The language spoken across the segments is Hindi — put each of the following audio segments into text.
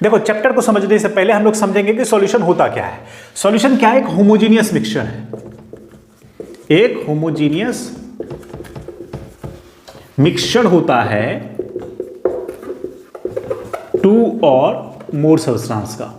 देखो चैप्टर को समझने से पहले हम लोग समझेंगे कि सॉल्यूशन होता क्या है। सॉल्यूशन क्या है? एक होमोजीनियस मिक्सचर है, एक होमोजीनियस मिक्सचर होता है टू और मोर सब्सटेंस का।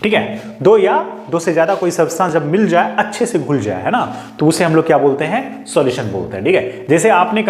ठीक है, दो या दो से ज्यादा कोई सब्सटेंस जब मिल जाए, अच्छे से घुल जाए, है ना, तो उसे हम लोग क्या बोलते हैं? सॉल्यूशन बोलते हैं। ठीक है, जैसे आपने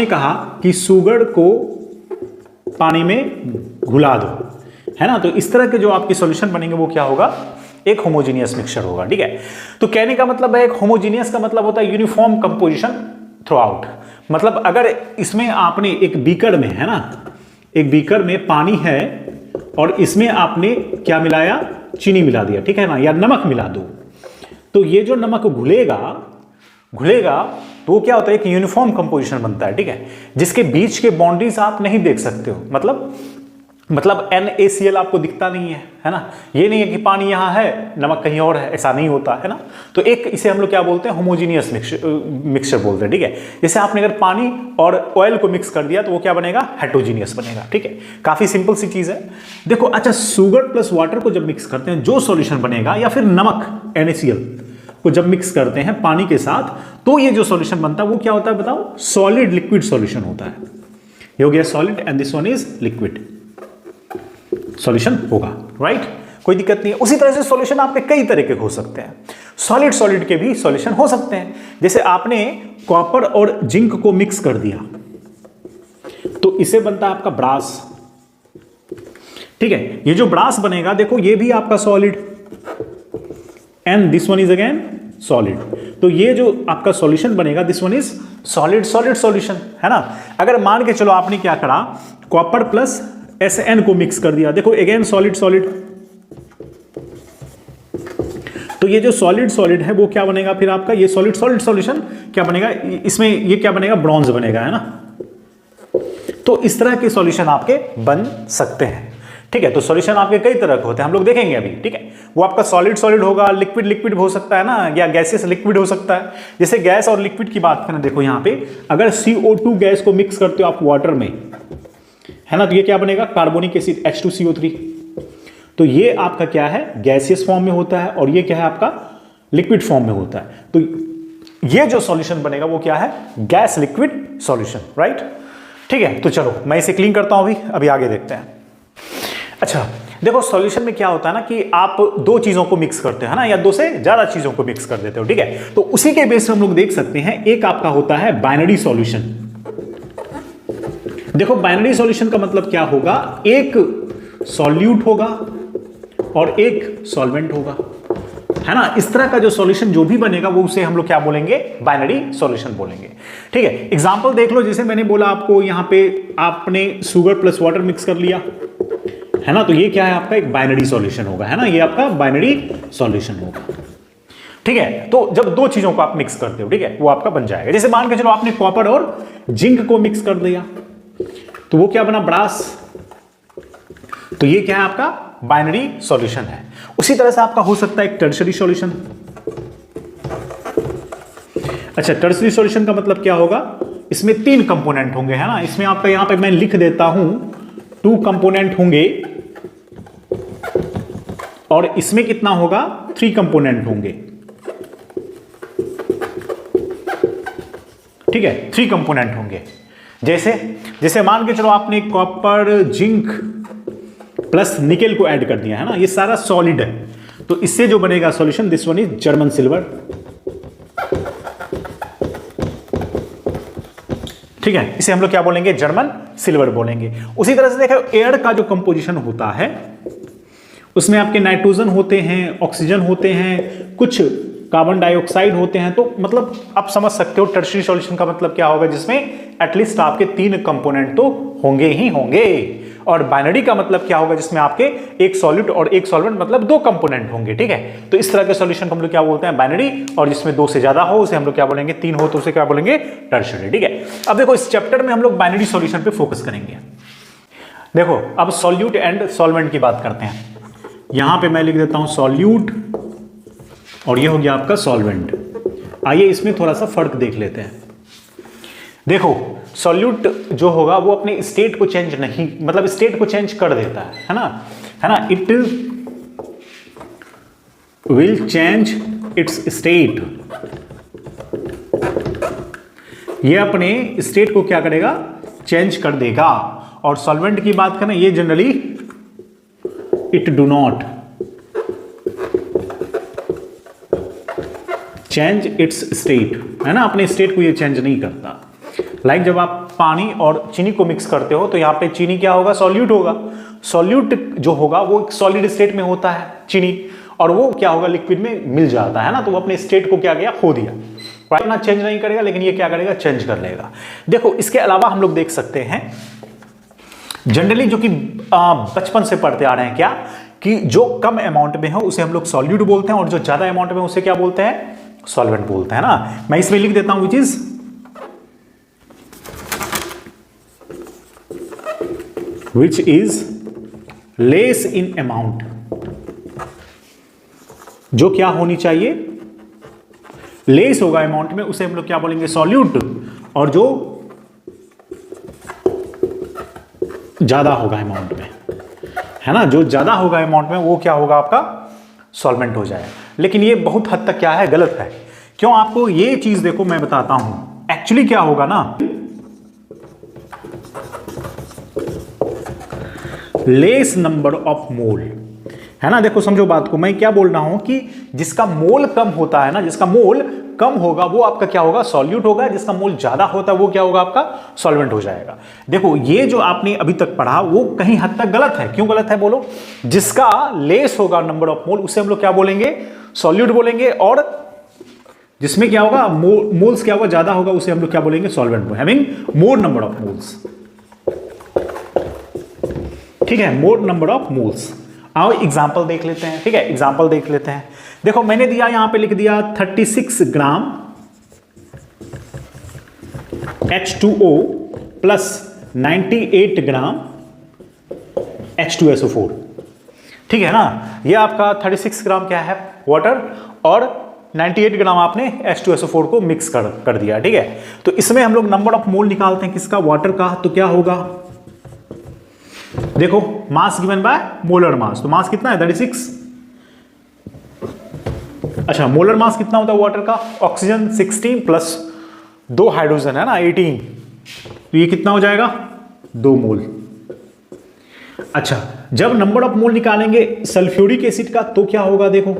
कहा कि शुगर को पानी में घुला दो, है ना, तो इस तरह के जो आपके सॉल्यूशन बनेंगे वो क्या होगा? एक होमोजीनियस मिक्सचर होगा। ठीक है, तो कहने का मतलब है, एक होमोजीनियस का मतलब होता है यूनिफॉर्म कंपोजिशन थ्रू आउट। मतलब अगर इसमें आपने एक बीकर में, है ना, एक बीकर में पानी है और इसमें आपने क्या मिलाया? चीनी मिला दिया, ठीक है ना, या नमक मिला दो, तो ये जो नमक घुलेगा तो वो क्या होता है? एक यूनिफॉर्म कंपोजिशन बनता है। ठीक है, जिसके बीच के बाउंड्रीज आप नहीं देख सकते हो। मतलब NaCl आपको दिखता नहीं है ना, ये नहीं है कि पानी यहां है नमक कहीं और है, ऐसा नहीं होता है ना। तो एक इसे हम लोग क्या बोलते हैं? होमोजीनियस मिक्सचर बोलते हैं। ठीक है, जैसे आपने अगर पानी और ऑयल को मिक्स कर दिया तो वो क्या बनेगा? हेटेरोजीनियस बनेगा। ठीक है, काफी सिंपल सी चीज है। देखो अच्छा, शुगर प्लस वाटर को जब मिक्स करते हैं जो सॉल्यूशन बनेगा, या फिर नमक NaCl को जब मिक्स करते हैं पानी के साथ, तो ये जो सॉल्यूशन बनता है वो क्या होता है? बताओ, सॉलिड लिक्विड सॉल्यूशन होता है। ये हो गया solid and this one is liquid solution होगा, राइट? कोई दिक्कत नहीं है। उसी तरह से सॉल्यूशन आपके कई तरह के हो सकते हैं। सॉलिड के भी सॉल्यूशन हो सकते हैं। जैसे आपने कॉपर और जिंक को मिक्स कर दिया तो इसे बनता है आपका ब्रास। ठीक है, ये जो ब्रास बनेगा, देखो ये भी आपका solid and this one is again solid. तो ये जो आपका सॉल्यूशन बनेगा, this one is solid solution, है ना। अगर मान के चलो आपने क्या करा, कॉपर प्लस SN को मिक्स कर दिया, देखो अगेन सॉलिड। तो ये जो सॉलिड है वो क्या बनेगा फिर आपका? ये सॉलिड सॉल्यूशन क्या बनेगा? इसमें ये क्या बनेगा? ब्रॉन्ज बनेगा, है ना। तो इस तरह के सॉल्यूशन आपके बन सकते हैं। ठीक है, तो सॉल्यूशन आपके कई तरह के होते हैं, हम लोग देखेंगे अभी। ठीक है, वो आपका सॉलिड होगा, लिक्विड हो सकता है ना, या गैसेस लिक्विड हो सकता है। जैसे गैस और लिक्विड की बात करें, देखो यहाँ पे अगर CO2 गैस को मिक्स करते हो आप वाटर में, है ना, तो ये क्या बनेगा? Carbonic acid H2CO3। तो ये आपका क्या है? गैसियस फॉर्म में होता है, और ये क्या है आपका? लिक्विड फॉर्म में होता है। तो ये जो सॉल्यूशन बनेगा वो क्या है? Gas liquid solution, right? ठीक है, तो चलो मैं इसे क्लीन करता हूं अभी आगे देखते हैं। अच्छा देखो, सॉल्यूशन में क्या होता है ना कि आप दो चीजों को मिक्स करते हैं ना, या दो से ज्यादा चीजों को मिक्स कर देते हो। ठीक है, तो उसी के बेस पे हम लोग देख सकते हैं, एक आपका होता है बाइनरी सॉल्यूशन। देखो बाइनरी सॉल्यूशन का मतलब क्या होगा? एक सॉल्यूट होगा और एक सॉल्वेंट होगा, है ना। इस तरह का जो सॉल्यूशन जो भी बनेगा वो उसे हम लोग क्या बोलेंगे? बाइनरी सॉल्यूशन बोलेंगे। ठीक है, एग्जांपल देख लो, जैसे मैंने बोला आपको, यहां पे आपने शुगर प्लस वाटर मिक्स कर लिया, है ना, तो ये क्या है? आपका एक बाइनरी सॉल्यूशन होगा, है ना, ये आपका बाइनरी सॉल्यूशन होगा। ठीक है, तो जब दो चीजों को आप मिक्स करते हो, ठीक है, वो आपका बन जाएगा। जैसे मान के चलो आपने कॉपर और जिंक को मिक्स कर दिया, तो वो क्या बना? ब्रास। तो ये क्या है? आपका बाइनरी सॉल्यूशन है। उसी तरह से आपका हो सकता है एक टर्शरी सॉल्यूशन। अच्छा, टर्शरी सॉल्यूशन का मतलब क्या होगा? इसमें 3 कंपोनेंट होंगे, है ना। इसमें आपका यहां पे मैं लिख देता हूं 2 कंपोनेंट होंगे, और इसमें कितना होगा? 3 कंपोनेंट होंगे। ठीक है, 3 कंपोनेंट होंगे। जैसे मान के चलो आपने कॉपर जिंक प्लस निकेल को ऐड कर दिया, है ना, ये सारा सॉलिड है, तो इससे जो बनेगा solution, this one is German silver. ठीक है, इसे हम लोग क्या बोलेंगे? जर्मन सिल्वर बोलेंगे। उसी तरह से देखो, एयर का जो कंपोजिशन होता है उसमें आपके नाइट्रोजन होते हैं, ऑक्सीजन होते हैं, कुछ कार्बन डाइऑक्साइड होते हैं। तो मतलब आप समझ सकते हो टर्शरी सॉल्यूशन का मतलब क्या होगा, जिसमें एटलीस्ट आपके 3 कंपोनेंट तो होंगे ही होंगे। और बाइनरी का मतलब क्या होगा? जिसमें आपके एक सॉल्यूट और एक सॉल्वेंट, मतलब 2 कंपोनेंट होंगे। ठीक है, तो इस तरह के सॉल्यूशन को हम लोग क्या बोलते हैं? बाइनरी। और जिसमें 2 से ज्यादा हो उसे हम लोग क्या बोलेंगे? 3 हो तो उसे क्या बोलेंगे? टर्शरी। ठीक है, अब देखो इस चैप्टर में हम लोग बाइनरी सॉल्यूशन पे फोकस करेंगे। देखो अब सॉल्यूट एंड सॉल्वेंट की बात करते हैं। यहां पे मैं लिख देता हूं सॉल्यूट, और ये हो गया आपका सॉल्वेंट। आइए इसमें थोड़ा सा फर्क देख लेते हैं। देखो सॉल्यूट जो होगा वो अपने स्टेट को चेंज नहीं, मतलब स्टेट को चेंज कर देता है ना, it will change it's state, ये अपने स्टेट को क्या करेगा, चेंज कर देगा। और सॉल्वेंट की बात करें, ये generally it do not change it's state, है ना, अपने स्टेट को ये चेंज नहीं करता। लाइक जब आप पानी और चीनी को मिक्स करते हो तो यहाँ पे चीनी क्या होगा, सॉल्यूट होगा। सॉल्यूट जो होगा वो एक सॉलिड स्टेट में होता है चीनी, और वो क्या होगा, लिक्विड में मिल जाता है ना, तो वो अपने स्टेट को क्या किया, खो दिया। ना चेंज नहीं करेगा, लेकिन ये क्या करेगा, चेंज कर लेगा। देखो इसके अलावा हम लोग देख सकते हैं जनरली जो कि बचपन से पढ़ते आ रहे हैं क्या, कि जो कम अमाउंट में हो उसे हम लोग सॉल्यूट बोलते हैं, और जो ज्यादा अमाउंट में उसे क्या बोलते हैं, सॉल्वेंट बोलते हैं ना। मैं इसमें लिख देता हूं which is less in amount, जो क्या होनी चाहिए, लेस होगा अमाउंट में, उसे हम लोग क्या बोलेंगे, सॉल्यूट। और जो ज्यादा होगा अमाउंट में, है ना, जो ज्यादा होगा अमाउंट में वो क्या होगा, आपका सॉल्वेंट हो जाएगा। लेकिन ये बहुत हद तक क्या है, गलत है। क्यों, आपको ये चीज देखो मैं बताता हूं, एक्चुअली क्या होगा ना, लेस नंबर ऑफ मोल, है ना। देखो समझो बात को, मैं क्या बोल रहा हूं कि जिसका मोल कम होता है ना, जिसका मोल कम होगा वो आपका क्या होगा, सॉल्यूट होगा। जिसका मोल ज्यादा होता है वो क्या होगा, आपका सॉल्वेंट हो जाएगा। देखो ये जो आपने अभी तक पढ़ा वो कहीं हद तक गलत है। क्यों गलत है बोलो, जिसका लेस होगा नंबर ऑफ मोल उसे हम लोग क्या बोलेंगे, सॉल्यूट बोलेंगे, और जिसमें क्या होगा, मोल्स क्या होगा, ज्यादा होगा, उसे हम लोग क्या बोलेंगे, solvent, having more number of moles. ठीक है, मोर नंबर ऑफ मोल्स। आओ एग्जाम्पल देख लेते हैं। ठीक है, एग्जाम्पल देख लेते हैं। देखो मैंने दिया, यहां पे लिख दिया 36 ग्राम H2O प्लस 98 ग्राम H2SO4। ठीक है ना, ये आपका 36 ग्राम क्या है, वाटर, और 98 ग्राम आपने H2SO4 को मिक्स कर दिया। ठीक है, तो इसमें हम लोग नंबर ऑफ मोल निकालते हैं किसका, वाटर का। तो क्या होगा, देखो mass given by molar mass, तो मास कितना है, 36। अच्छा, मोलर मास कितना होता है वाटर का, ऑक्सीजन 16 प्लस 2 हाइड्रोजन है ना 18, तो ये कितना हो जाएगा, 2 मोल। अच्छा, जब नंबर ऑफ मोल निकालेंगे सल्फ्यूरिक एसिड का तो क्या होगा, देखो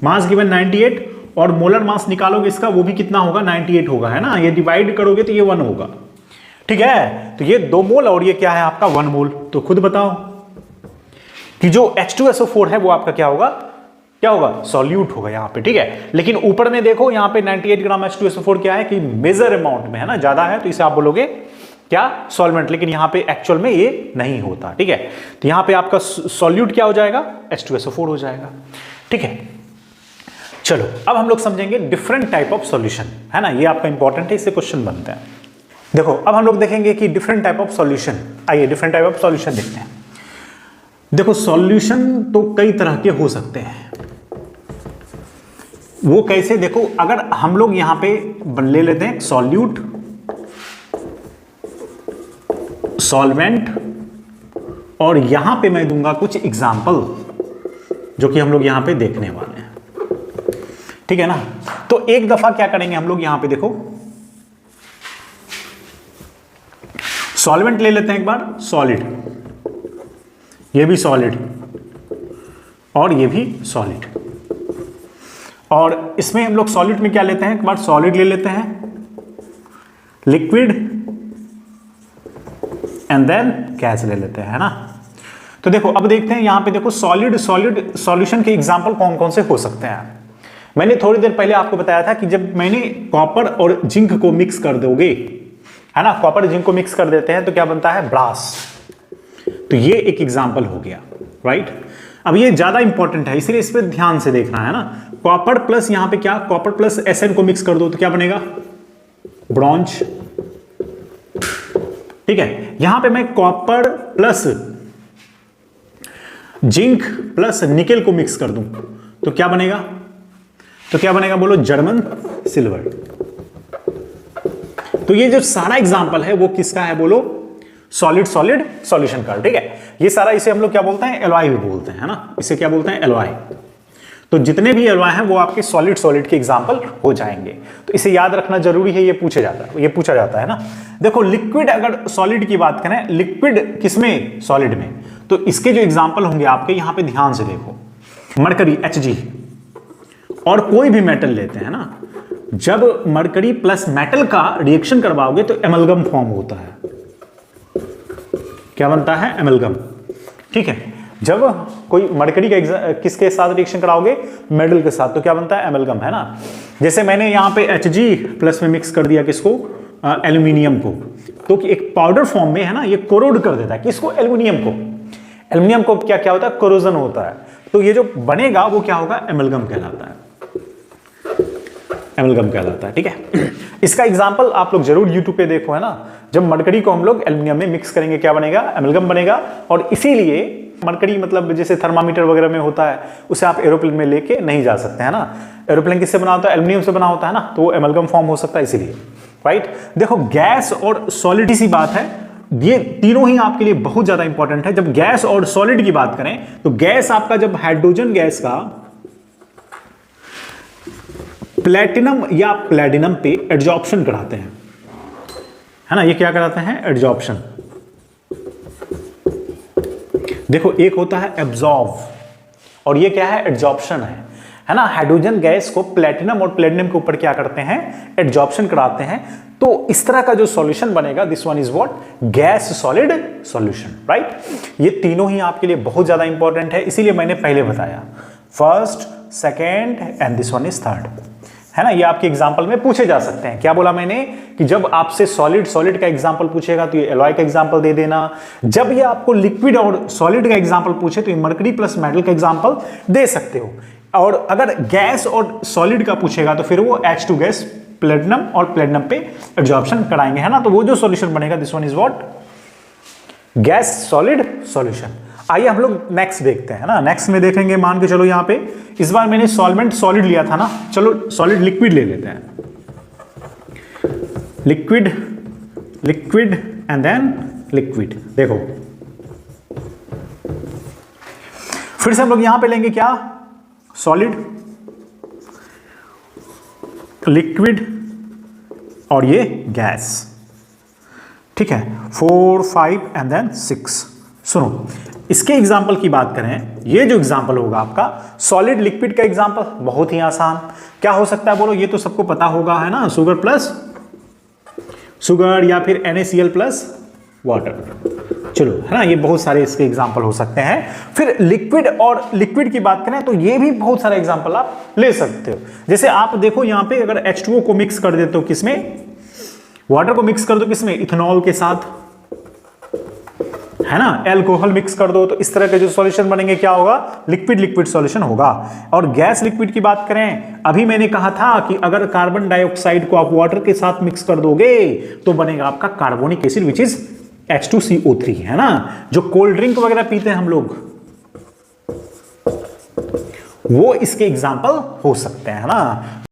मास गिवन 98 और मोलर मास निकालोगे इसका, वो भी कितना होगा, 98 होगा, है ना। ये डिवाइड करोगे तो ये 1 होगा। ठीक है, तो ये 2 मोल और ये क्या है आपका 1 मोल। तो खुद बताओ कि जो H2SO4 है वो आपका क्या होगा, क्या होगा, सॉल्यूट होगा यहां पे। ठीक है, लेकिन ऊपर में देखो यहां पे 98 ग्राम H2SO4 क्या है कि मेजर अमाउंट में है ना, ज्यादा है, तो इसे आप बोलोगे क्या, सॉल्वेंट। लेकिन यहां पे एक्चुअल में ये नहीं होता। ठीक है, तो यहां पे आपका सॉल्यूट क्या हो जाएगा, H2SO4 हो जाएगा। ठीक है, चलो अब हम लोग समझेंगे डिफरेंट टाइप ऑफ सॉल्यूशन, है ना, ये आपका इंपॉर्टेंट है, इससे क्वेश्चन बनते हैं। देखो अब हम लोग देखेंगे कि डिफरेंट टाइप ऑफ सॉल्यूशन। आइए डिफरेंट टाइप ऑफ सॉल्यूशन देखते हैं। देखो सॉल्यूशन तो कई तरह के हो सकते हैं। वो कैसे, देखो अगर हम लोग यहां पे ले लेते हैं सॉल्यूट, सॉल्वेंट, और यहां पे मैं दूंगा कुछ एग्जांपल जो कि हम लोग यहां पे देखने वाले हैं। ठीक है ना, तो एक दफा क्या करेंगे हम लोग, यहां पे देखो सॉल्वेंट ले लेते हैं एक बार, सॉलिड, ये भी सॉलिड और ये भी सॉलिड। और इसमें हम लोग सॉलिड में क्या लेते हैं, एक बार सॉलिड ले लेते हैं, लिक्विड एंड देन गैस ले लेते हैं, है ना। तो देखो अब देखते हैं यहां पे, देखो सॉलिड सॉल्यूशन के एग्जांपल कौन कौन से हो सकते हैं। मैंने थोड़ी देर पहले आपको बताया था कि जब मैंने कॉपर और जिंक को मिक्स कर दोगे, है ना, कॉपर जिंक को मिक्स कर देते हैं तो क्या बनता है, ब्रास। तो ये एक एग्जांपल हो गया, राइट। अब ये ज्यादा इंपॉर्टेंट है, इसलिए इस पे ध्यान से देखना है ना। कॉपर प्लस यहां पे क्या, कॉपर प्लस Sn को मिक्स कर दो तो क्या बनेगा, ब्रॉन्ज। ठीक है, यहां पे मैं copper plus zinc plus nickel को मिक्स कर दूं तो क्या बनेगा, तो क्या बनेगा बोलो, जर्मन सिल्वर। तो ये जो सारा एग्जांपल है वो किसका है बोलो, सॉलिड सॉलिड सॉल्यूशन का, ठीक है। ये सारा इसे हम लोग क्या बोलते हैं, एलॉय भी बोलते हैं, है ना, इसे क्या बोलते हैं, एलॉय। तो जितने भी एलॉय हैं वो आपके सॉलिड सॉलिड के एग्जांपल हो जाएंगे। तो इसे याद रखना जरूरी है, ये पूछा जाता है ना। देखो लिक्विड, अगर सॉलिड की बात करें, लिक्विड किसमें, सॉलिड में, तो इसके जो एग्जांपल होंगे आपके यहां पे ध्यान से देखो, मरकरी Hg, और कोई भी मेटल लेते हैं ना, जब मरकरी प्लस मेटल का रिएक्शन करवाओगे तो एमलगम फॉर्म होता है। क्या बनता है, एमलगम, ठीक है। जब कोई मरकरी का किसके साथ रिएक्शन कराओगे, मेटल के साथ, तो क्या बनता है, एमलगम, है ना। जैसे मैंने यहां पे Hg प्लस में मिक्स कर दिया किसको, एल्यूमिनियम को, तो एक पाउडर फॉर्म में, है ना, ये कोरोड कर देता है किसको, एल्यूमिनियम को। एल्यूमिनियम को क्या होता है, कोरोजन होता है। तो ये जो बनेगा वो क्या होगा, एमलगम कहलाता है, एमलगम कहलाता है, ठीक है। इसका एग्जांपल आप लोग जरूर YouTube पे देखो, है ना। जब मरकरी को हम लोग एल्यूमिनियम में मिक्स करेंगे क्या बनेगा, एमलगम बनेगा। और इसीलिए मरकरी मतलब जैसे थर्मामीटर वगैरह में होता है, उसे आप एरोप्लेन में लेके नहीं जा सकते, है ना। एरोप्लेन किससे बना होता है, एल्यूमिनियम से बना होता है ना, तो वो एमलगम फॉर्म हो सकता है इसीलिए, राइट। देखो गैस और सॉलिड सी बात है, ये तीनों ही आपके लिए बहुत ज्यादा इंपॉर्टेंट है। जब गैस और सॉलिड की बात करें तो गैस आपका, जब हाइड्रोजन गैस का प्लेटिनम या प्लेटिनम पे एडजॉर्प्शन कराते हैं, है ना, ये क्या कराते हैं, एडजॉर्प्शन। देखो एक होता है एब्जॉर्ब और ये क्या है, एडजॉर्प्शन है ना। हाइड्रोजन गैस को प्लेटिनम और प्लेटिनम के ऊपर क्या करते हैं, एडजॉर्प्शन कराते हैं। तो इस तरह का जो सॉल्यूशन बनेगा, this one is what, gas solid solution, right. ये तीनों ही आपके लिए बहुत ज्यादा इंपॉर्टेंट है, इसीलिए मैंने पहले बताया, first, second and this one is third, है ना। ये आपके एग्जाम्पल में पूछे जा सकते हैं। क्या बोला मैंने कि जब आपसे सॉलिड सॉलिड का एग्जाम्पल पूछेगा तो ये एलॉय का एग्जाम्पल दे देना। जब ये आपको लिक्विड और सॉलिड का एग्जाम्पल पूछे तो ये मरकरी प्लस मेटल का एग्जाम्पल दे सकते हो। और अगर गैस और सॉलिड का पूछेगा तो फिर वो H2 गैस प्लेटिनम और प्लेटिनम पे एब्जॉर्प्शन कराएंगे, है ना। तो वो जो सॉल्यूशन बनेगा, this one is what, gas solid solution. आइए हम लोग नेक्स्ट देखते हैं, ना। नेक्स्ट में देखेंगे, मान के चलो यहाँ पे इस बार मैंने सॉल्वेंट सॉलिड लिया था ना, चलो सॉलिड लिक्विड ले लेते हैं, liquid liquid and then liquid. देखो फिर से हम लोग यहां पे लेंगे क्या, सॉलिड, लिक्विड और ये गैस, ठीक है। 4, 5 एंड देन 6। सुनो, इसके एग्जाम्पल की बात करें, ये जो एग्जाम्पल होगा आपका सॉलिड लिक्विड का एग्जाम्पल, बहुत ही आसान। क्या हो सकता है बोलो, ये तो सबको पता होगा, है ना, शुगर प्लस शुगर या फिर NaCl प्लस वाटर। चलो, है ना, ये बहुत सारे इसके एग्जाम्पल हो सकते हैं। फिर लिक्विड और लिक्विड की बात करें तो ये भी बहुत सारे एग्जाम्पल आप ले सकते हो। जैसे आप देखो यहाँ पे अगर H2O को मिक्स कर देते हो किसमें, वाटर को मिक्स कर दो किसमें, इथेनॉल के साथ, है ना, एल्कोहल मिक्स कर दो, तो इस तरह के जो सॉल्यूशन बनेंगे क्या होगा, लिक्विड लिक्विड सॉल्यूशन होगा। और गैस लिक्विड की बात करें, अभी मैंने कहा था कि अगर कार्बन डाइऑक्साइड को आप वाटर के साथ मिक्स कर दोगे तो बनेगा आपका carbonic acid which is H2CO3, है ना। जो कोल्ड ड्रिंक वगैरह पीते हैं हम लोग, वो इसके एग्जाम्पल हो सकते हैं, है ना।